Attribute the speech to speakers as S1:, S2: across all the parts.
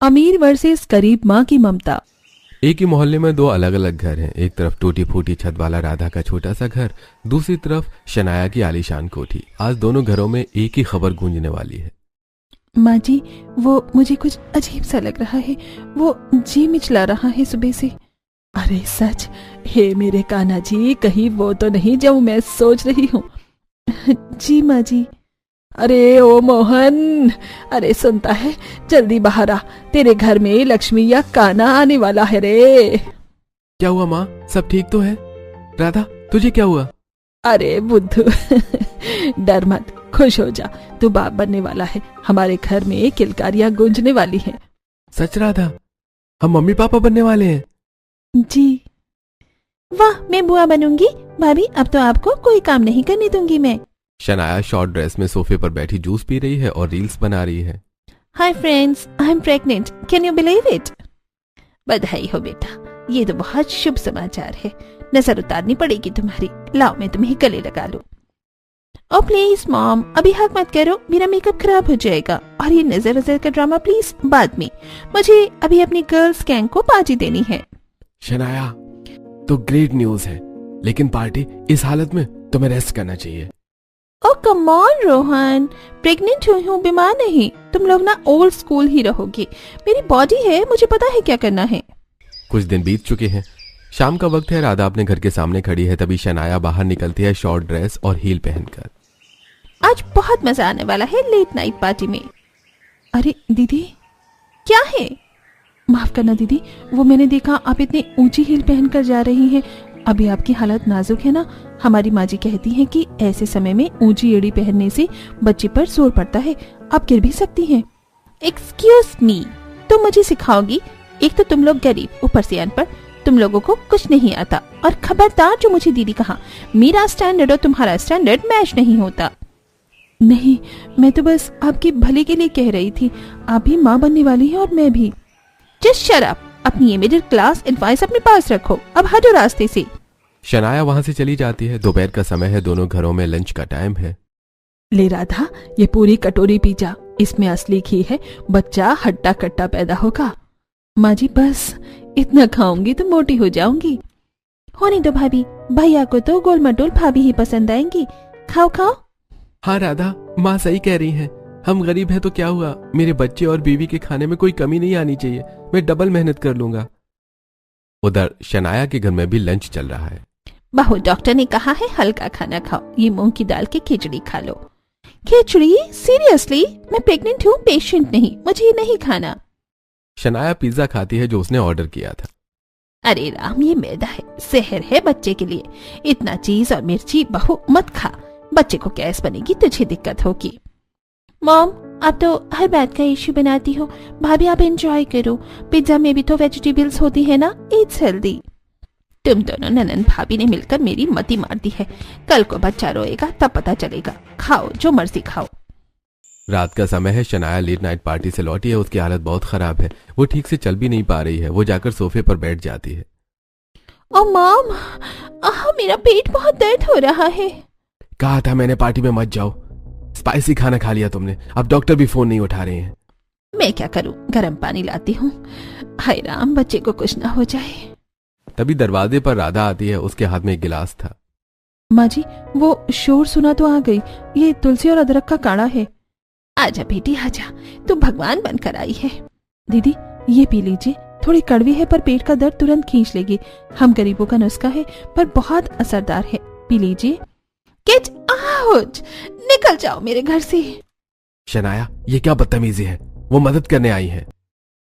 S1: अमीर वर्सेस गरीब माँ की ममता।
S2: एक ही मोहल्ले में दो अलग अलग घर हैं। एक तरफ टूटी फूटी छत वाला राधा का छोटा सा घर, दूसरी तरफ शनाया की आलीशान कोठी। आज दोनों घरों में एक ही खबर गूंजने वाली है।
S1: माँ जी, वो मुझे कुछ अजीब सा लग रहा है, वो जी मिचला रहा है सुबह से। अरे सच, हे मेरे कान्हा जी, कहीं वो तो नहीं जो मैं सोच रही हूँ। जी माँ जी। अरे ओ मोहन, अरे सुनता है, जल्दी बाहर आ, तेरे घर में लक्ष्मी या कान्हा आने वाला है रे।
S2: क्या हुआ माँ, सब ठीक तो है? राधा, तुझे क्या हुआ?
S1: अरे बुद्धू, डर मत, खुश हो जा, तू बाप बनने वाला है। हमारे घर में किलकारियां गूंजने वाली हैं।
S2: सच राधा, हम मम्मी पापा बनने वाले हैं।
S1: जी। वाह, मैं बुआ बनूंगी। भाभी, अब तो आपको कोई काम नहीं करने दूंगी मैं।
S2: शनाया शॉर्ट ड्रेस में सोफे पर बैठी जूस पी रही है और रील्स बना रही है।
S1: Hi friends, I am pregnant, can you believe it? बधाई हो बेटा, ये तो बहुत शुभ समाचार है। नजर उतारनी पड़ेगी तुम्हारी, लाओ मैं तुम्हें गले लगा लूं। ओ प्लीज मॉम, अभी हक मत करो, मेरा मेकअप खराब हो जाएगा। और ये नजर वजर का ड्रामा प्लीज बाद में, मुझे अभी अपनी गर्ल्स गैंग को पार्टी देनी है।
S2: शनाया, तो ग्रेट न्यूज है, लेकिन पार्टी इस हालत में तुम्हें रेस्ट करना चाहिए।
S1: ओ कम ऑन रोहन, प्रेग्नेंट हुई हूँ, बीमार नहीं। तुम लोग ना ओल्ड स्कूल ही रहोगे। मेरी बॉडी है, मुझे पता है क्या करना है।
S2: कुछ दिन बीत चुके हैं। शाम का वक्त है। राधा अपने घर के सामने खड़ी है, तभी शनाया बाहर निकलती है शॉर्ट ड्रेस और हील पहनकर।
S1: आज बहुत मजा आने वाला है लेट नाइट पार्टी में। अरे दीदी, क्या है? माफ करना दीदी, वो मैंने देखा आप इतनी ऊंची हील पहनकर जा रही हैं। अभी आपकी हालत नाजुक है ना। हमारी माँ जी कहती हैं कि ऐसे समय में ऊंची एड़ी पहनने से बच्चे पर जोर पड़ता है, आप गिर भी सकती हैं। एक्सक्यूज मी, तुम मुझे सिखाओगी? एक तो तुम लोग गरीब, ऊपर से अनपढ़, तुम लोगों को कुछ नहीं आता। और खबरदार जो मुझे दीदी कहा, मेरा स्टैंडर्ड और तुम्हारा स्टैंडर्ड मैच नहीं होता। नहीं, मैं तो बस आपकी भले के लिए कह रही थी। आप भी माँ बनने वाली हैं और मैं भी। जस्ट शट अप, अपनी ये मिडिल क्लास एडवाइस अपने पास रखो, अब हटो रास्ते से।
S2: शनाया वहां से चली जाती है। दोपहर का समय है, दोनों घरों में लंच का टाइम है।
S1: ले राधा, ये पूरी कटोरी पी जा, इसमें असली घी है, बच्चा हट्टा कट्टा पैदा होगा। माँ जी बस इतना खाऊंगी तो मोटी हो जाऊंगी। होने दो भाभी, भैया को तो गोल मटोल भाभी ही पसंद आएंगी। खाओ खाओ।
S2: हाँ राधा, माँ सही कह रही हैं। हम गरीब हैं तो क्या हुआ, मेरे बच्चे और बीवी के खाने में कोई कमी नहीं आनी चाहिए। मैं डबल मेहनत कर लूंगा। उधर शनाया के घर में भी लंच चल रहा है।
S1: बहू, डॉक्टर ने कहा है हल्का खाना खाओ, ये मूंग की दाल की खिचड़ी खा लो। खिचड़ी? सीरियसली? मैं प्रेग्नेंट हूँ, पेशेंट नहीं, मुझे ये नहीं खाना।
S2: शनाया पिज्जा खाती है जो उसने ऑर्डर किया था।
S1: अरे राम, ये मैदा है, जहर है बच्चे के लिए। इतना चीज और मिर्ची बहू मत खा, बच्चे को गैस बनेगी, तुझे दिक्कत होगी। मॉम, आप तो हर बात का इश्यू बनाती हो। भाभी आप एंजॉय करो, पिज्जा में भी तो वेजिटेबल्स होती है ना, इट्स हेल्दी। तुम दोनों ननन भाभी ने मिलकर मेरी मती मार दी है। कल को बच्चा रोएगा तब पता चलेगा। खाओ जो मर्जी खाओ।
S2: रात का समय है। शनाया लेट नाइट पार्टी से लौटी है। उसकी हालत बहुत खराब है, वो ठीक से चल भी नहीं पा रही है। वो जाकर सोफे पर बैठ जाती है।
S1: ओ मॉम, मेरा पेट बहुत दर्द हो रहा है।
S2: कहा था मैंने पार्टी में मत जाओ। स्पाइसी खाना खा लिया तुमने, अब डॉक्टर भी फोन नहीं उठा रहे हैं।
S1: मैं क्या करूं, गर्म पानी लाती हूँ। हाय राम, बच्चे को कुछ ना हो जाए।
S2: तभी दरवाजे पर राधा आती है। उसके हाथ में एक गिलास था।
S1: माँ जी, वो शोर सुना तो आ गई। ये तुलसी और अदरक का काढ़ा है। आजा बेटी आजा, तू भगवान बनकर आई है। दीदी ये पी लीजिए, थोड़ी कड़वी है पर पेट का दर्द तुरंत खींच लेगी। हम गरीबों का नुस्खा है पर बहुत असरदार है, पी लीजिए। गेट आउट, निकल जाओ मेरे घर से।
S2: शनाया, ये क्या बदतमीजी है, वो मदद करने आई है।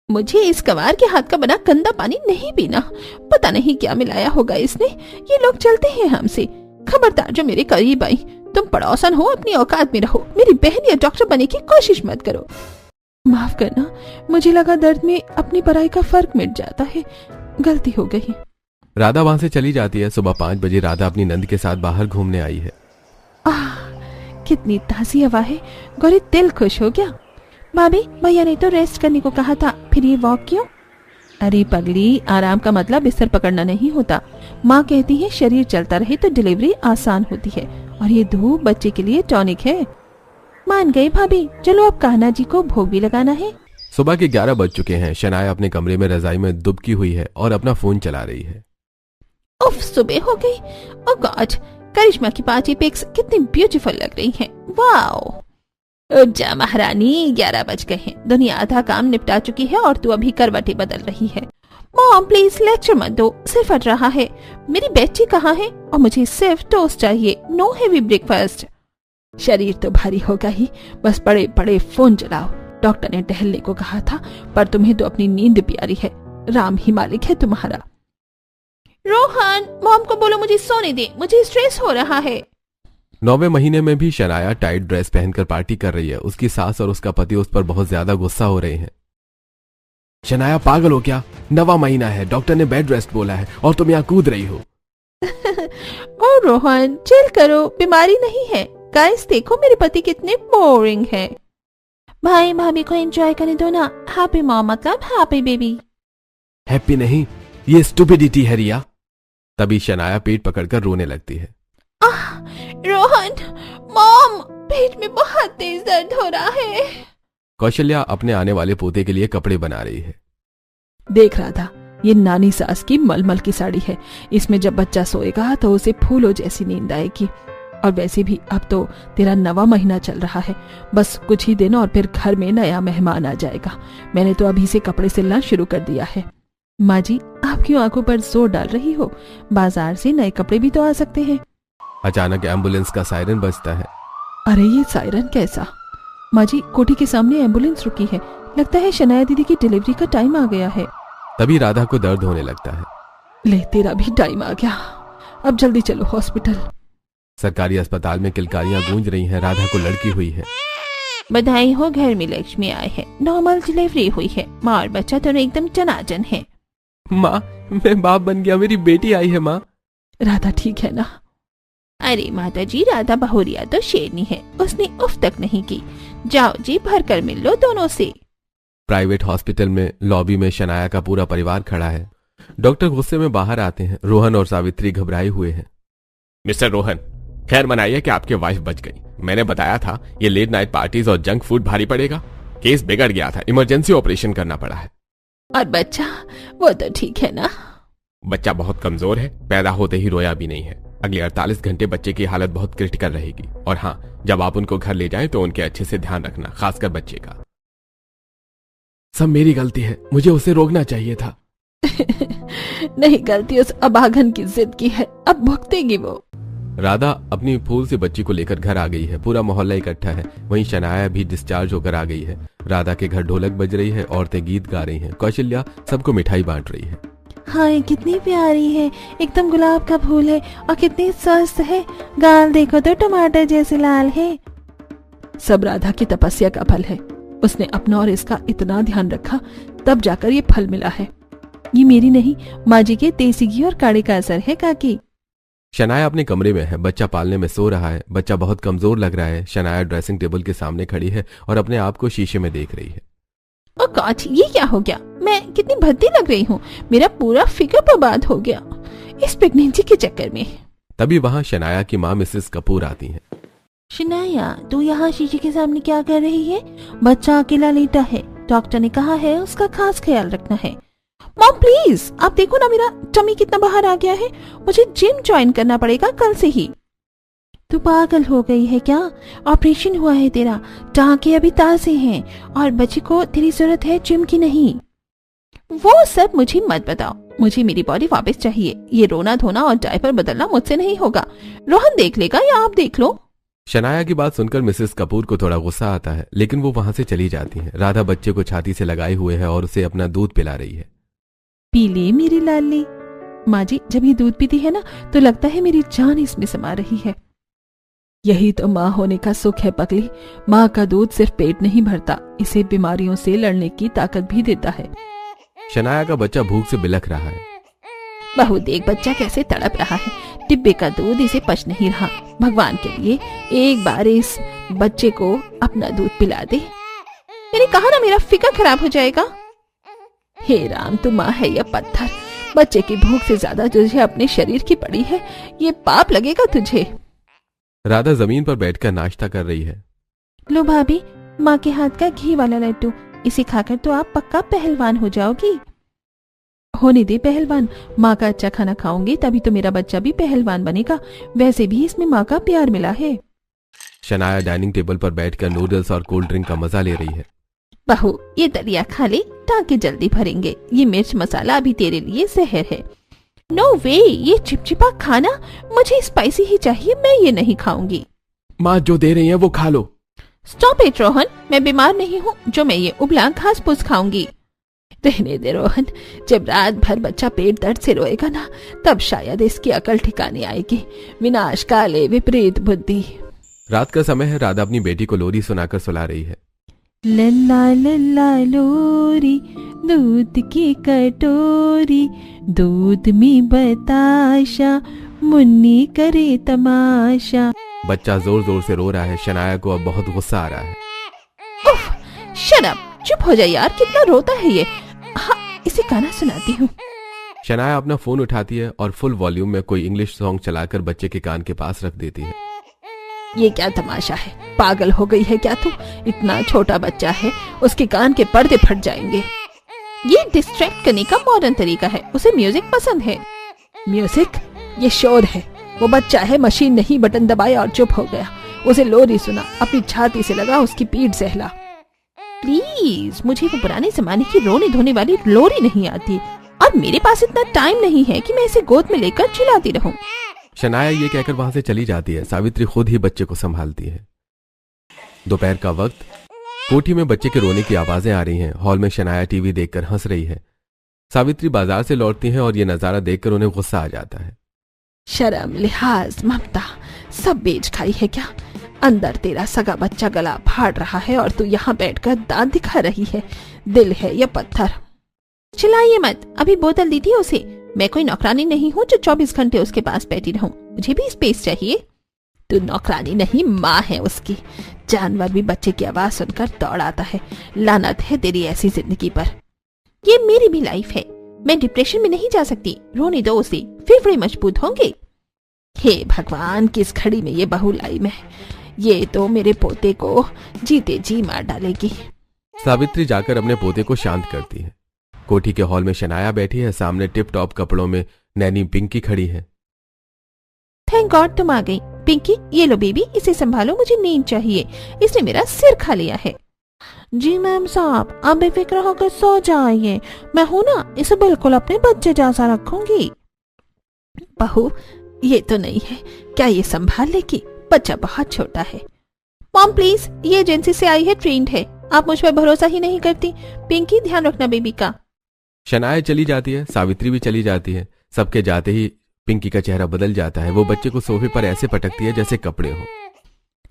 S1: मुझे इस गंवार के हाथ का बना गंदा पानी नहीं पीना। पता नहीं क्या मिलाया होगा इसने। ये लोग चलते हैं हमसे। खबरदार जो मेरे करीब आई, तुम पड़ोसन हो, अपनी औकात में रहो। मेरी बहन या डॉक्टर बनने की कोशिश मत करो। माफ करना, मुझे लगा दर्द में अपनी पराई का फर्क मिट जाता है, गलती हो गई।
S2: राधा वहां से चली जाती है। सुबह 5 बजे राधा अपनी नंद के साथ बाहर घूमने आई है।
S1: कितनी ताजी हवा है, गौरी दिल खुश हो गया। भाभी, भैया ने तो रेस्ट करने को कहा था, फिर ये वॉक क्यों? अरे पगली, आराम का मतलब बिस्तर पकड़ना नहीं होता। माँ कहती है शरीर चलता रहे तो डिलीवरी आसान होती है, और ये धूप बच्चे के लिए टॉनिक है। मान गए भाभी, चलो अब कान्हा जी को भोग भी लगाना है।
S2: सुबह के 11 बज चुके हैं। शनाया अपने कमरे में रजाई में दुबकी हुई है और अपना फोन चला रही है।
S1: उफ, सुबह हो गई। ओह गॉड, करिश्मा की पार्टी पिक्स कितनी ब्यूटीफुल लग रही हैं। वाओ। उठ जा महारानी, 11 बज गए हैं। दुनिया आधा काम निपटा चुकी है और तू अभी करवटें बदल रही है। मॉम प्लीज लेक्चर मत दो, सिर फट रहा है। मेरी बेटी कहाँ है? और मुझे सिर्फ टोस्ट चाहिए, नो हेवी ब्रेकफास्ट। शरीर तो भारी होगा ही, बस बड़े बड़े फोन चलाओ। डॉक्टर ने टहलने को कहा था, पर तुम्हें तो अपनी नींद प्यारी है। राम ही मालिक है तुम्हारा। रोहन, मॉम को बोलो मुझे सोने दे, मुझे स्ट्रेस हो रहा है।
S2: 9वें महीने में भी शनाया टाइट ड्रेस पहनकर पार्टी कर रही है। उसकी सास और उसका पति उस पर बहुत ज्यादा गुस्सा हो रहे हैं। शनाया पागल हो क्या? 9वां महीना है, डॉक्टर ने बेड रेस्ट बोला है और तुम यहाँ कूद रही हो।
S1: ओ रोहन, चिल करो, बीमारी नहीं है। गाइस देखो मेरे पति कितने बोरिंग हैं। भाई भाभी को एंजॉय करने दो ना। हैप्पी मॉम मतलब हैप्पी बेबी।
S2: हैप्पी नहीं, ये स्टुपिडिटी है रिया। तभी शनाया पेट पकड़कर रोने लगती है।
S1: रोहन, मॉम, पेट में बहुत तेज दर्द हो रहा है।
S2: कौशल्या अपने आने वाले पोते के लिए कपड़े बना रही है।
S1: देख रहा था, ये नानी सास की मलमल की साड़ी है। इसमें जब बच्चा सोएगा तो उसे फूलों जैसी नींद आएगी। और वैसे भी अब तो तेरा 9वां महीना चल रहा है। बस कुछ ही दिन और फिर घर में नया मेहमान आ जाएगा। मैंने तो अभी से कपड़े सिलना शुरू कर दिया है। माँ जी, आप क्यों आंखों पर जोर डाल रही हो? बाजार से नए कपड़े भी तो आ सकते हैं।
S2: अचानक एम्बुलेंस का सायरन बजता है।
S1: अरे ये सायरन कैसा? माँ जी, कोठी के सामने एम्बुलेंस रुकी है। लगता है शनाया दीदी की डिलीवरी का टाइम आ गया है।
S2: तभी राधा को दर्द होने लगता है।
S1: ले, तेरा भी टाइम आ गया। अब जल्दी चलो हॉस्पिटल।
S2: सरकारी अस्पताल में किलकारियां गूंज रही हैं। राधा को लड़की हुई है।
S1: बधाई हो, घर में लक्ष्मी आए हैं। नॉर्मल डिलीवरी हुई है। माँ और बच्चा दोनों एकदम टनाटन है।
S2: माँ, मैं बाप बन गया, मेरी बेटी आई है। माँ,
S1: राधा ठीक है ना? अरे माता जी, राधा बहुरिया तो शेरनी है, उसने उफ तक नहीं की। जाओ जी, भर कर मिल लो दोनों से।
S2: प्राइवेट हॉस्पिटल में लॉबी में शनाया का पूरा परिवार खड़ा है। डॉक्टर गुस्से में बाहर आते हैं। रोहन और सावित्री घबराए हुए हैं। मिस्टर रोहन, खैर मनाइए कि आपकी वाइफ बच गई। मैंने बताया था ये लेट नाइट पार्टीज और जंक फूड भारी पड़ेगा। केस बिगड़ गया था, इमरजेंसी ऑपरेशन करना पड़ा है।
S1: और बच्चा, वो तो ठीक है ना?
S2: बच्चा बहुत कमजोर है, पैदा होते ही रोया भी नहीं है। अगले 48 घंटे बच्चे की हालत बहुत क्रिटिकल रहेगी। और हाँ, जब आप उनको घर ले जाएं तो उनके अच्छे से ध्यान रखना, खासकर बच्चे का। सब मेरी गलती है, मुझे उसे रोकना चाहिए था।
S1: नहीं, गलती उस अभागन की जिद की है, अब भुगतेगी वो।
S2: राधा अपनी फूल से बच्ची को लेकर घर आ गई है। पूरा मोहल्ला इकट्ठा है। वहीं शनाया भी डिस्चार्ज होकर आ गई है। राधा के घर ढोलक बज रही है, औरतें गीत गा रही हैं। कौशल्या सबको मिठाई बांट रही है।
S1: हाय, कितनी प्यारी है, एकदम गुलाब का फूल है और कितनी स्वस्थ है। गाल देखो तो टमाटर जैसे लाल है। सब राधा की तपस्या का फल है। उसने अपना और इसका इतना ध्यान रखा, तब जाकर ये फल मिला है। ये मेरी नहीं, माँ जी के देसी घी और काढ़े का असर है काकी।
S2: शनाया अपने कमरे में है। बच्चा पालने में सो रहा है। बच्चा बहुत कमजोर लग रहा है। शनाया ड्रेसिंग टेबल के सामने खड़ी है और अपने आप को शीशे में देख रही है।
S1: ओ गॉड, ये क्या हो गया? मैं कितनी भद्दी लग रही हूँ। मेरा पूरा फिगर बर्बाद हो गया इस प्रेगनेंसी के चक्कर में।
S2: तभी वहाँ शनाया की माँ मिसेस कपूर आती हैं।
S1: शनाया, तू यहाँ शीशे के सामने क्या कर रही है? बच्चा अकेला लेटा है, डॉक्टर ने कहा है उसका खास ख्याल रखना है। मॉम प्लीज, आप देखो ना मेरा टमी कितना बाहर आ गया है। मुझे जिम ज्वाइन करना पड़ेगा कल से ही। तू पागल हो गई है क्या? ऑपरेशन हुआ है तेरा, टांके अभी ताजे हैं और बच्ची को तेरी जरूरत है, जिम की नहीं। वो सब मुझे मत बताओ, मुझे मेरी बॉडी वापस चाहिए। ये रोना धोना और डायपर बदलना मुझसे नहीं होगा। रोहन देख लेगा या आप देख लो।
S2: शनाया की बात सुनकर मिसेस कपूर को थोड़ा गुस्सा आता है, लेकिन वो वहां से चली जाती हैं। राधा बच्चे को छाती से लगाए हुए है और उसे अपना दूध पिला रही है।
S1: पी ले मेरी लाली। माँ जी, जब ये दूध पीती है ना तो लगता है मेरी जान इसमें समा रही है। यही तो माँ होने का सुख है पगली। माँ का दूध सिर्फ पेट नहीं भरता, इसे बीमारियों से लड़ने की ताकत भी देता है।
S2: शनाया का बच्चा भूख से बिलख रहा है।
S1: बहू देख बच्चा कैसे तड़प रहा है। डिब्बे का दूध इसे पच नहीं रहा। भगवान के लिए एक बार इस बच्चे को अपना दूध पिला दे। मैंने कहा ना मेरा फिकर खराब हो जाएगा। हे राम, तू माँ है या पत्थर? बच्चे की भूख से ज्यादा तुझे अपने शरीर की पड़ी है। ये पाप लगेगा तुझे।
S2: राधा जमीन पर बैठकर नाश्ता कर रही है।
S1: लो भाभी, माँ के हाथ का घी वाला लड्डू। इसे खाकर तो आप पक्का पहलवान हो जाओगी। होने दे पहलवान, माँ का अच्छा खाना खाऊंगी तभी तो मेरा बच्चा भी पहलवान बनेगा। वैसे भी इसमें माँ का प्यार मिला है।
S2: शनाया डाइनिंग टेबल पर बैठकर नूडल्स और कोल्ड ड्रिंक का मजा ले रही है।
S1: बहू, ये दलिया खा ले, टांके जल्दी भरेंगे। ये मिर्च मसाला अभी तेरे लिए जहर है। नो वे, ये चिपचिपा खाना, मुझे स्पाइसी ही चाहिए, मैं ये नहीं खाऊंगी।
S2: माँ जो दे रही है वो खा लो।
S1: स्टॉप इट रोहन, मैं बीमार नहीं हूँ जो मैं ये उबला घास फूस खाऊंगी। रहने दे रोहन, जब रात भर बच्चा पेट दर्द से रोएगा ना, तब शायद इसकी अकल ठिकाने आएगी। विनाश काले विपरीत बुद्धि।
S2: रात का समय है। राधा अपनी बेटी को लोरी सुनाकर सुला रही है।
S1: लल्ला लल्ला लोरी, दूध की कटोरी, दूध में बताशा, मुन्नी करे तमाशा।
S2: बच्चा जोर जोर से रो रहा है। शनाया को अब बहुत गुस्सा आ रहा है।
S1: उफ, शट अप, चुप हो जा यार, कितना रोता है ये। हाँ, इसे गाना सुनाती हूँ।
S2: शनाया अपना फोन उठाती है और फुल वॉल्यूम में कोई इंग्लिश सॉन्ग चलाकर बच्चे के कान के पास रख देती है।
S1: ये क्या तमाशा है, पागल हो गई है क्या तू? इतना छोटा बच्चा है, उसके कान के पर्दे फट जाएंगे। ये डिस्ट्रैक्ट करने का मॉडर्न तरीका है। उसे म्यूजिक पसंद है। म्यूजिक? ये शोर है। वो बच्चा है, मशीन नहीं, बटन दबाया और चुप हो गया। उसे लोरी सुना, अपनी छाती से लगा, उसकी पीठ सहला। प्लीज, मुझे वो पुराने जमाने की रोने धोने वाली लोरी नहीं आती, और मेरे पास इतना टाइम नहीं है कि मैं इसे गोद में लेकर चिल्लाती रहूं।
S2: शनाया ये कहकर वहां से चली जाती है। सावित्री खुद ही बच्चे को संभालती है। दोपहर का वक्त। कोठी में बच्चे के रोने की आवाजें आ रही हैं। हॉल में शनाया टीवी देखकर हंस रही है। सावित्री बाजार से लौटती हैं और ये नजारा देखकर उन्हें गुस्सा आ जाता है।
S1: शर्म, लिहाज, ममता सब बेच खाई है क्या? अंदर तेरा सगा बच्चा गला फाड़ रहा है और तू यहाँ बैठकर दांत दिखा रही है। दिल है या पत्थर? चिल्लाइए मत, अभी बोतल दी थी उसे। मैं कोई नौकरानी नहीं हूँ जो 24 घंटे उसके पास बैठी रहूं। मुझे भी स्पेस चाहिए। तू नौकरानी नहीं, माँ है उसकी। जानवर भी बच्चे की आवाज सुनकर दौड़ आता है। लानत है तेरी ऐसी जिंदगी पर। ये मेरी भी लाइफ है। मैं डिप्रेशन में नहीं जा सकती। रोने दो उसे, फेफड़े मजबूत होंगे। हे भगवान, किस घड़ी में ये बहू लाई मैं। ये तो मेरे पोते को जीते जी मार डालेगी।
S2: सावित्री जाकर अपने पोते को शांत करती है। कोठी के हॉल में शनाया बैठी है। सामने टिप टॉप कपड़ों में नैनी पिंकी खड़ी है।
S1: थैंक गॉड तुम आ गई। पिंकी, ये लो बेबी, इसे संभालो, मुझे नींद चाहिए। इसने मेरा सिर खा लिया है। जी मैम साहब, आप बेफिक्र होकर सो जाइए। मैं हूं ना, इसे बिल्कुल अपने बच्चे जैसा रखूंगी। बहू, ये तो नहीं है। क्या ये संभाल लेगी? बच्चा बहुत छोटा है। मॉम प्लीज, ये एजेंसी से आई है, ट्रेंड है। आप मुझ पर भरोसा ही नहीं करती। पिंकी, ध्यान रखना बेबी का।
S2: शनाया चली जाती है। सावित्री भी चली जाती है। सबके जाते ही पिंकी का चेहरा बदल जाता है। वो बच्चे को सोफे पर ऐसे पटकती है जैसे कपड़े हो।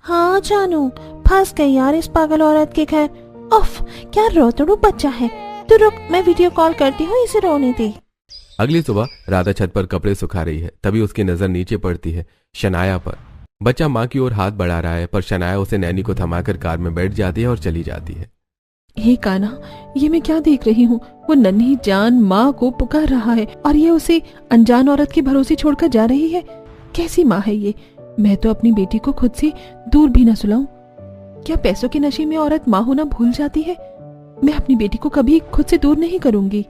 S1: हाँ जानू, फंस गई यार इस पागल औरत के घर। उफ, क्या रोतड़ू बच्चा है। तू रुक, मैं वीडियो कॉल करती हूँ, इसे रोने दे।
S2: अगली सुबह राधा छत पर कपड़े सुखा रही है। तभी उसकी नजर नीचे पड़ती है शनाया पर। बच्चा माँ की ओर हाथ बढ़ा रहा है, पर शनाया उसे नैनी को थमाकर कार में बैठ जाती है और चली जाती है।
S1: हे काना, ये मैं क्या देख रही हूँ? वो नन्ही जान माँ को पुकार रहा है और ये उसे अनजान औरत के भरोसे छोड़कर जा रही है। कैसी माँ है ये? मैं तो अपनी बेटी को खुद से दूर भी न सुलाऊं। क्या पैसों के नशे में औरत माँ होना भूल जाती है? मैं अपनी बेटी को कभी खुद से दूर नहीं करूंगी।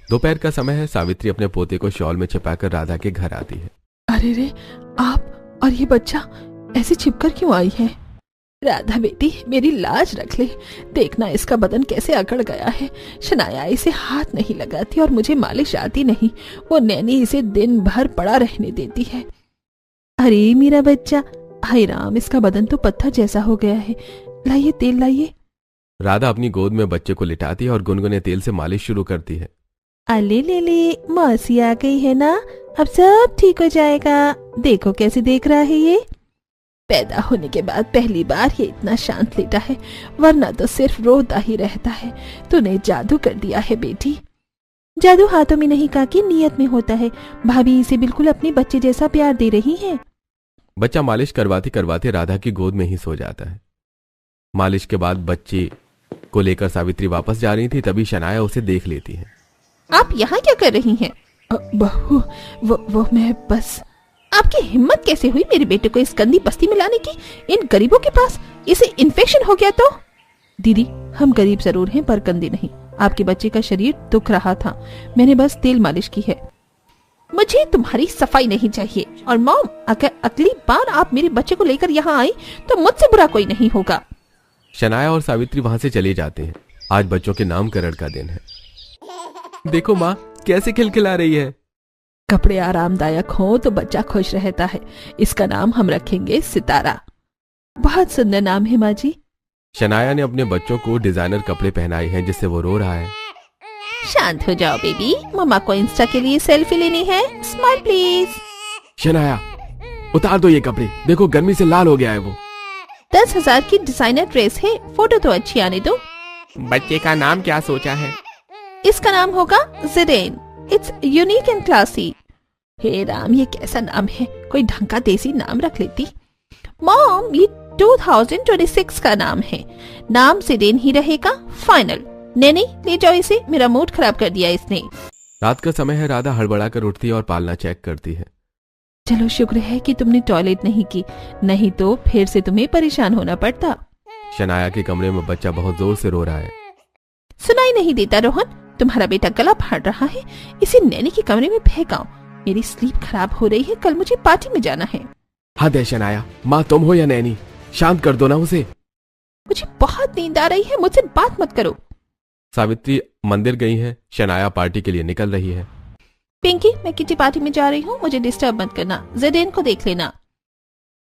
S2: दोपहर का समय है। सावित्री अपने पोते को शॉल में छिपाकर राधा के घर आती है।
S1: अरे रे, आप और ये बच्चा ऐसे छिपकर क्यों आई है? राधा बेटी, मेरी लाज रख ले। देखना इसका बदन कैसे अकड़ गया है। शनाया इसे हाथ नहीं लगाती और मुझे मालिश आती नहीं। वो नैनी इसे दिन भर पड़ा रहने देती है। अरे मेरा बच्चा, हाय राम, इसका बदन तो पत्थर जैसा हो गया है। लाइए तेल लाइए।
S2: राधा अपनी गोद में बच्चे को लिटाती है और गुनगुने तेल से मालिश शुरू करती है।
S1: अले ले ले, मौसी आ गई है ना, अब सब ठीक हो जाएगा। देखो कैसे देख रहा है ये। पैदा होने के बाद पहली बार ये इतना शांत लेटा है, वरना तो सिर्फ रोता ही रहता है। तूने जादू कर दिया है बेटी। जादू हाथों में नहीं काकी, नियत में होता है। भाभी इसे बिल्कुल अपने बच्चे जैसा प्यार दे रही है।
S2: बच्चा मालिश करवाते करवाते राधा की गोद में ही सो जाता है। मालिश के बाद बच्चे को लेकर सावित्री वापस जा रही थी, तभी शनाया उसे देख लेती है।
S1: आप यहाँ क्या कर रही हैं? बहू, वो मैं बस। आपकी हिम्मत कैसे हुई मेरे बेटे को इस गंदी बस्ती में लाने की, इन गरीबों के पास? इसे इन्फेक्शन हो गया तो? दीदी, हम गरीब जरूर हैं पर गंदे नहीं। आपके बच्चे का शरीर दुख रहा था, मैंने बस तेल मालिश की है। मुझे तुम्हारी सफाई नहीं चाहिए। और मॉम, अगर अगली बार आप मेरे बच्चे को लेकर यहाँ आई तो मुझसे बुरा कोई नहीं होगा।
S2: शनाया और सावित्री वहां से चले जाते हैं। आज बच्चों के नामकरण का दिन है। देखो माँ कैसे खिलखिला रही है।
S1: कपड़े आरामदायक हो तो बच्चा खुश रहता है। इसका नाम हम रखेंगे सितारा। बहुत सुंदर नाम है माँ जी।
S2: शनाया ने अपने बच्चों को डिजाइनर कपड़े पहनाए हैं जिससे वो रो रहा है।
S1: शांत हो जाओ बेबी, मम्मा को इंस्टा के लिए सेल्फी लेनी है। Smile please.
S2: शनाया उतार दो ये कपड़े, देखो गर्मी से लाल हो गया है वो।
S1: 10,000 की डिजाइनर ड्रेस है, फोटो तो अच्छी आने दो।
S2: बच्चे का नाम क्या सोचा है?
S1: इसका नाम होगा Zayden. It's unique and classy. हे राम, ये कैसा नाम है, कोई ढंग का देसी नाम रख लेती। मॉम, ये 2026 का नाम है, नाम ज़ेडेन ही रहेगा, फाइनल। नहीं ले जाओ इसे, मेरा मूड खराब कर दिया इसने।
S2: रात का समय है। राधा हड़बड़ा कर उठती है और पालना चेक करती है।
S1: चलो शुक्र है कि तुमने टॉयलेट नहीं की, नहीं तो फिर से तुम्हें परेशान होना पड़ता।
S2: शनाया के कमरे में बच्चा बहुत जोर से रो रहा है।
S1: सुनाई नहीं देता रोहन, तुम्हारा बेटा गला फाड़ रहा है, इसे नैनी के कमरे में फेंकाओ। मेरी स्लीप खराब हो रही है, कल मुझे पार्टी में जाना है।
S2: हद है शनाया, माँ तुम हो या नैनी, शांत कर दो ना उसे।
S1: मुझे बहुत नींद आ रही है, मुझसे बात मत करो।
S2: सावित्री मंदिर गई है, शनाया पार्टी के लिए निकल रही है।
S1: पिंकी, मैं किटी पार्टी में जा रही हूँ, मुझे डिस्टर्ब मत करना। ज़ेडेन को देख लेना।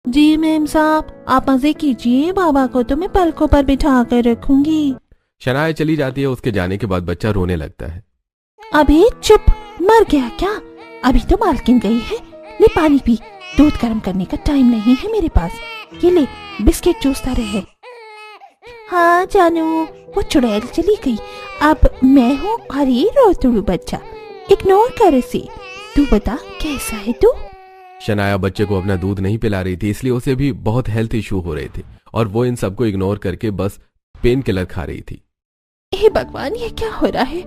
S1: जी मैम साहब, आप मजे कीजिए, बाबा को तो मैं पलकों पर बिठा कर रखूंगी।
S2: शनाया चली जाती है। उसके जाने के बाद बच्चा रोने लगता है।
S1: अबे चुप, मर गया क्या? अभी तो मालकिन गई है। ले पानी पी, दूध गर्म करने का टाइम नहीं है मेरे पास। ये ले, बिस्किट चूसता रहे। हाँ जानू, वो चुड़ैल चली गई, अब मैं हूँ। अरे रोतड़ू बच्चा, इग्नोर कर इसे। तू बता कैसा है तू?
S2: शनाया बच्चे को अपना दूध नहीं पिला रही थी, इसलिए उसे भी बहुत हेल्थ इशू हो रहे थे और वो इन सबको इग्नोर करके बस पेन किलर खा रही थी।
S1: हे भगवान, ये क्या हो रहा है?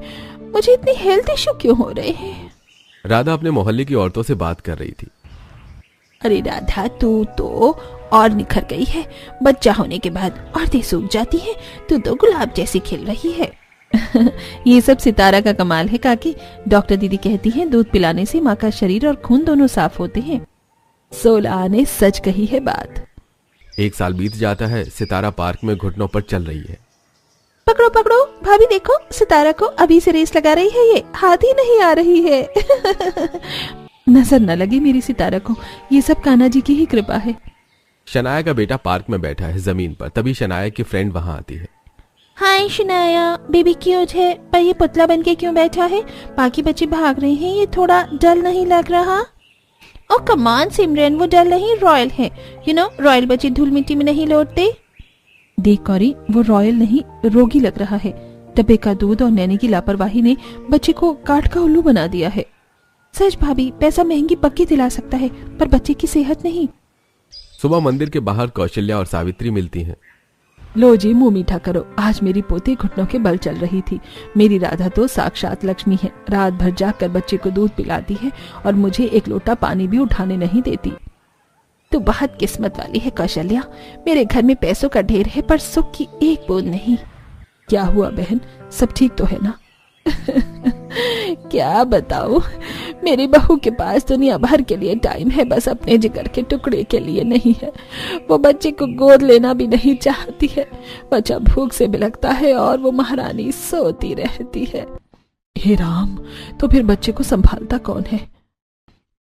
S1: मुझे इतने हेल्थ इशू क्यों हो रहे हैं?
S2: राधा अपने मोहल्ले की औरतों से बात कर रही थी।
S1: अरे राधा, तू तो और निखर गई है। बच्चा होने के बाद औरतें सूख जाती हैं, तू तो गुलाब जैसी खिल रही है। ये सब सितारा का कमाल है काकी। डॉक्टर दीदी कहती हैं दूध पिलाने से माँ का शरीर और खून दोनों साफ होते हैं। 16 ने सच कही है बात।
S2: 1 साल बीत जाता है। सितारा पार्क में घुटनों पर चल रही है।
S1: पकड़ो पकड़ो भाभी, देखो सितारा को अभी से रेस लगा रही है, ये हाथ ही नहीं आ रही है। नजर न लगे मेरी सितारा को, ये सब कान्हा जी की ही कृपा है।
S2: शनाया का बेटा पार्क में बैठा है जमीन पर, तभी शनाया की फ्रेंड वहां आती है।
S1: हाय शनाया, बेबी क्यूट है, पर ये पुतला बन के क्यों बैठा है? बाकी बच्चे भाग रहे हैं, ये थोड़ा डल नहीं लग रहा? ओ कमान सिमरन, वो डल नहीं, रॉयल है। यू नो, रॉयल बच्चे धूल मिट्टी में नहीं लौटते। देख कौरी, वो रॉयल नहीं, रोगी लग रहा है। डब्बे का दूध और नैनी की लापरवाही ने बच्चे को काट का उल्लू बना दिया है। सच भाभी, पैसा महंगी पक्की दिला सकता है, पर बच्चे की सेहत नहीं।
S2: सुबह मंदिर के बाहर कौशल्या और सावित्री मिलती हैं।
S1: लो जी, मुंह मीठा करो। आज मेरी पोती घुटनों के बल चल रही थी। मेरी राधा तो साक्षात लक्ष्मी है, रात भर जाकर बच्चे को दूध पिलाती है और मुझे एक लोटा पानी भी उठाने नहीं देती। तू बहुत किस्मत वाली है कौशल्या, मेरे घर में पैसों का ढेर है पर सुख की एक बूंद नहीं। क्या हुआ बहन, सब ठीक तो है ना? क्या बताऊं, मेरी बहू के पास दुनिया भर के लिए टाइम है, बस अपने जिगर के टुकड़े के लिए नहीं है। वो बच्चे को गोद लेना भी नहीं चाहती है। बच्चा भूख से बिलखता है और वो महारानी सोती रहती है। हे राम, तो फिर बच्चे को संभालता कौन है?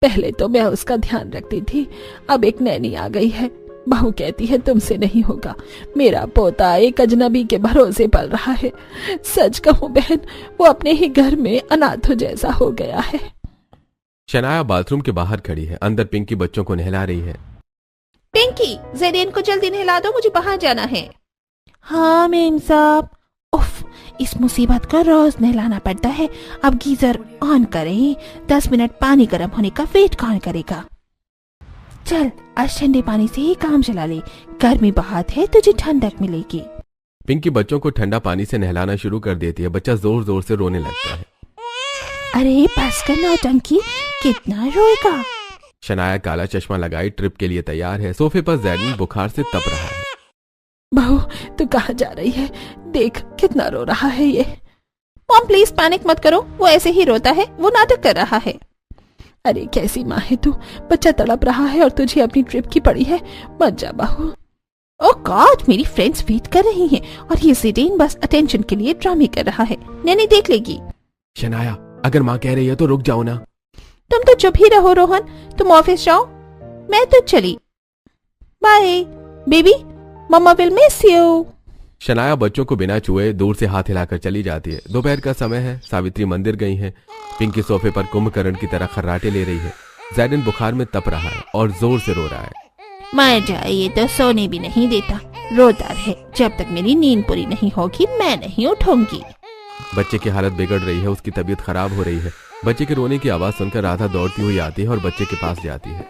S1: पहले तो मैं उसका ध्यान रखती थी, अब एक नैनी आ गई है। बहू कहती है तुमसे नहीं होगा। मेरा पोता एक अजनबी के भरोसे पल रहा है। सच कहूं बहन, वो अपने ही घर में अनाथों जैसा हो गया है।
S2: शनाया बाथरूम के बाहर खड़ी है, अंदर पिंकी बच्चों को नहला रही है।
S1: पिंकी, ज़ेडेन को जल्दी नहला दो, मुझे बाहर जाना है। हाँ मेम साहब। उफ, इस मुसीबत को रोज नहलाना पड़ता है। अब गीजर ऑन करें, 10 मिनट पानी गर्म होने का वेट कौन करेगा? चल, आज ठंडे पानी से ही काम चला ले, गर्मी बहुत है, तुझे ठंडक मिलेगी।
S2: पिंकी बच्चों को ठंडा पानी से नहलाना शुरू कर देती है। बच्चा जोर जोर से रोने लगता है।
S1: अरे बस कर नौटंकी, कितना रोएगा?
S2: शनाया काला चश्मा लगाए ट्रिप के लिए तैयार है। सोफे पर ज़ैनिन बुखार से तप रहा है।
S1: बहू तू कहाँ जा रही है? देख कितना रो रहा है ये। मॉम प्लीज पैनिक मत करो, वो ऐसे ही रोता है, वो नाटक कर रहा है। अरे कैसी माँ है तू, बच्चा तड़प रहा है और तुझे अपनी ट्रिप की पड़ी है, मत जा बहू। ओह गॉड, मेरी फ्रेंड्स वेट कर रही हैं और ये ज़ीडेन बस अटेंशन के लिए ड्रामे कर रहा है, नैनी देख लेगी।
S2: शनाया अगर माँ कह रही है तो रुक जाओ ना।
S1: तुम तो चुप ही रहो रोहन, तुम ऑफिस जाओ, मैं तो चली। Bye baby, mamma will miss you.
S2: Shanaya बच्चों को बिना छुए दूर से हाथ हिलाकर चली जाती है। दोपहर का समय है, सावित्री मंदिर गई है। पिंकी सोफे पर कुंभकर्ण की तरह खर्राटे ले रही है। ज़ैडिन बुखार में तप रहा है और जोर से रो रहा है।
S1: मर जाए, ये तो सोने भी नहीं देता, रोता रहे, जब तक मेरी नींद पूरी नहीं होगी मैं नहीं उठूंगी।
S2: बच्चे की हालत बिगड़ रही है, उसकी तबीयत खराब हो रही है। बच्चे के रोने की आवाज सुनकर राधा दौड़ती हुई आती है और बच्चे के पास जाती है।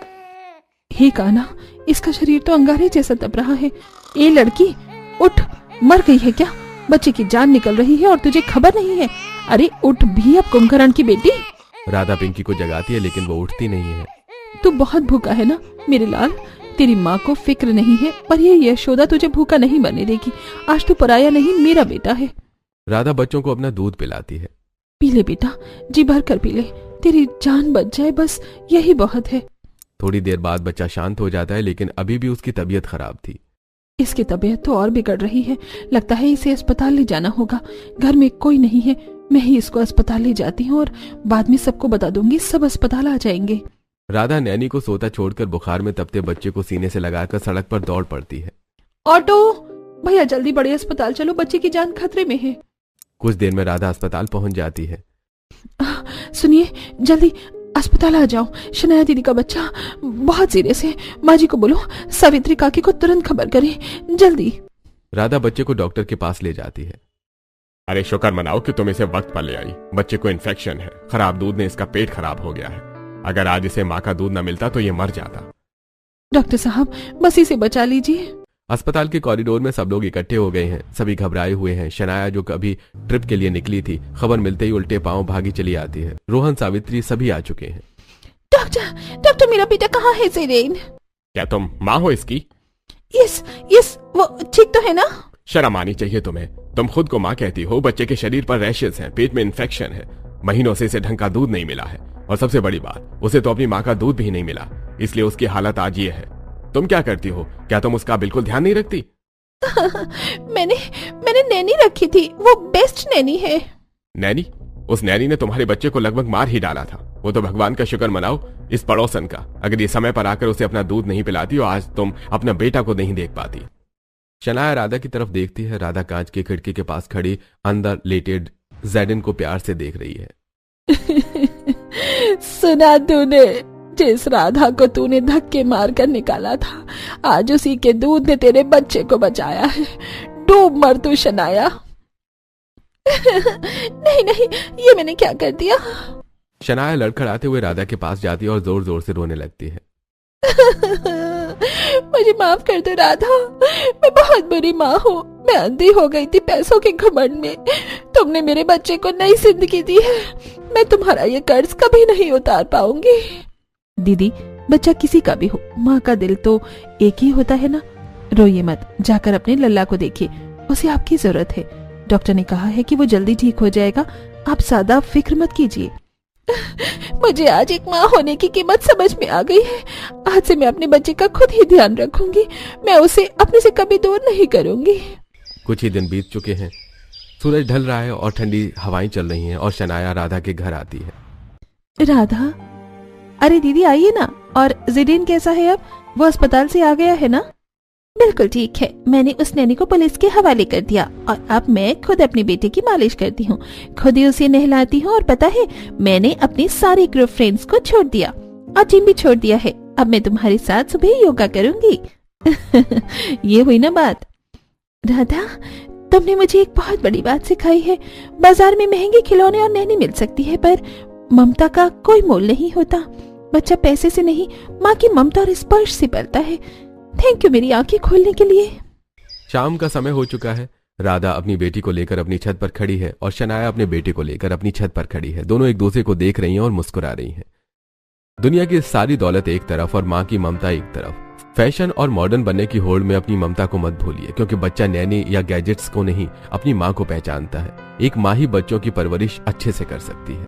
S1: हे कान्हा, इसका शरीर तो अंगारे जैसा तप रहा है। ए लड़की उठ, मर गई है क्या? बच्चे की जान निकल रही है और तुझे खबर नहीं है? अरे उठ भी अब कुंभकर्ण की बेटी।
S2: राधा पिंकी को जगाती है लेकिन वो उठती नहीं है।
S1: तू बहुत भूखा है ना मेरे लाल, तेरी माँ को फिक्र नहीं है, पर ये यशोदा तुझे भूखा नहीं मरने देगी। आज तू पराया नहीं, मेरा बेटा है।
S2: राधा बच्चों को अपना दूध पिलाती है।
S1: पी ले बेटा, जी भर कर पी ले, तेरी जान बच जाए, बस यही बहुत है।
S2: थोड़ी देर बाद बच्चा शांत हो जाता है लेकिन अभी भी उसकी तबीयत खराब थी।
S1: इसकी तबीयत तो और बिगड़ रही है, लगता है इसे अस्पताल ले जाना होगा। घर में कोई नहीं है, मैं ही इसको अस्पताल ले जाती हूँ और बाद में सबको बता दूंगी, सब अस्पताल आ जाएंगे।
S2: राधा नैनी को सोता छोड़कर बुखार में तपते बच्चे को सीने से लगाकर सड़क पर दौड़ पड़ती है।
S1: ऑटो भैया, जल्दी बड़े अस्पताल चलो, बच्चे की जान खतरे में है।
S2: कुछ देर में राधा अस्पताल पहुंच जाती है।
S1: सुनिए, जल्दी अस्पताल आ जाओ, शनाया दीदी का बच्चा बहुत सीरियस है। माँ जी को बोलो सावित्री काकी को तुरंत खबर करें, जल्दी।
S2: राधा बच्चे को डॉक्टर के पास ले जाती है।
S3: अरे शुक्र मनाओ कि तुम इसे वक्त पर ले आई। बच्चे को इन्फेक्शन है, खराब दूध ने इसका पेट खराब हो गया है। अगर आज इसे माँ का दूध न मिलता तो ये मर जाता।
S1: डॉक्टर साहब बस इसे बचा लीजिए।
S2: अस्पताल के कॉरिडोर में सब लोग इकट्ठे हो गए हैं, सभी घबराए हुए हैं। शनाया जो कभी ट्रिप के लिए निकली थी, खबर मिलते ही उल्टे पांव भागी चली आती है। रोहन, सावित्री सभी आ चुके हैं।
S1: डॉक्टर मेरा बेटा कहाँ है? ज़ीडेन।
S3: क्या तुम माँ हो इसकी?
S1: यस, वो ठीक तो है ना?
S3: शर्म आनी चाहिए तुम्हें, तुम खुद को माँ कहती हो। बच्चे के शरीर पर रैशेस हैं, पेट में इन्फेक्शन है, महीनों से इसे ढंग का दूध नहीं मिला है और सबसे बड़ी बात, उसे तो अपनी माँ का दूध भी नहीं मिला, इसलिए उसकी हालत आज ये है। तुम क्या करती हो? क्या तुम उसका बिल्कुल ध्यान नहीं रखती?
S1: मैंने नैनी रखी थी, वो बेस्ट नैनी है।
S3: नैनी? उस नैनी ने तुम्हारे बच्चे को लगभग मार ही डाला था। वो तो भगवान का शुक्र मनाओ इस पड़ोसन का, अगर ये समय पर आकर उसे अपना दूध नहीं पिलाती और आज तुम अपना बेटा को नहीं देख पाती।
S2: शनाया राधा की तरफ देखती है। राधा कांच की खिड़की के पास खड़ी अंदर लेटेड ज़ैडिन को प्यार से देख रही है।
S1: सुना तूने, जिस राधा को तूने धक्के मारकर निकाला था, आज उसी के दूध ने तेरे बच्चे को बचाया है। डूब मर तू शनाया। नहीं, ये मैंने क्या कर दिया?
S2: शनाया लड़खड़ाते हुए राधा के पास जाती है और जोर जोर से रोने लगती है।
S1: मुझे माफ कर दो राधा, मैं बहुत बुरी माँ हूँ। मैं अंधी हो गई थी पैसों के घमंड में। तुमने मेरे बच्चे को नई जिंदगी दी है, मैं तुम्हारा ये कर्ज कभी नहीं उतार पाऊंगी। दीदी, बच्चा किसी का भी हो, माँ का दिल तो एक ही होता है ना। रोइए मत, जाकर अपने लल्ला को देखिए, उसे आपकी जरूरत है। डॉक्टर ने कहा है कि वो जल्दी ठीक हो जाएगा, आप ज्यादा फिक्र मत कीजिए। मुझे आज एक माँ होने की कीमत समझ में आ गई है। आज से मैं अपने बच्चे का खुद ही ध्यान रखूंगी, मैं उसे अपने से कभी दूर नहीं करूंगी।
S2: कुछ ही दिन बीत चुके हैं, सूरज ढल रहा है और ठंडी हवाएं चल रही हैं और शनाया राधा के घर आती है।
S1: राधा, अरे दीदी आइए ना। और ज़ीडेन कैसा है अब? वो अस्पताल से आ गया है ना? बिल्कुल ठीक है, मैंने उस नैनी को पुलिस के हवाले कर दिया और अब मैं खुद अपने बेटे की मालिश करती हूँ, खुद ही उसे नहलाती हूँ। और पता है, मैंने अपने सारे ग्रुप फ्रेंड्स को छोड़ दिया और जिम भी छोड़ दिया है। अब मैं तुम्हारे साथ सुबह योगा करूंगी। ये हुई ना बात। राधा, तुमने मुझे एक बहुत बड़ी बात सिखाई है। बाजार में महंगे खिलौने और नैनी मिल सकती है, पर ममता का कोई मोल नहीं होता। बच्चा पैसे से नहीं, माँ की ममता और स्पर्श से पलता है। थैंक यू मेरी आंखें खोलने के लिए।
S2: शाम का समय हो चुका है। राधा अपनी बेटी को लेकर अपनी छत पर खड़ी है और शनाया अपने बेटे को लेकर अपनी छत पर खड़ी है। दोनों एक दूसरे को देख रही हैं और मुस्कुरा रही हैं। दुनिया की सारी दौलत एक तरफ और माँ की ममता एक तरफ। फैशन और मॉडर्न बनने की होड़ में अपनी ममता को मत भूलिए, क्योंकि बच्चा नैनी या गैजेट्स को नहीं अपनी माँ को पहचानता है। एक माँ ही बच्चों की परवरिश अच्छे से कर सकती है।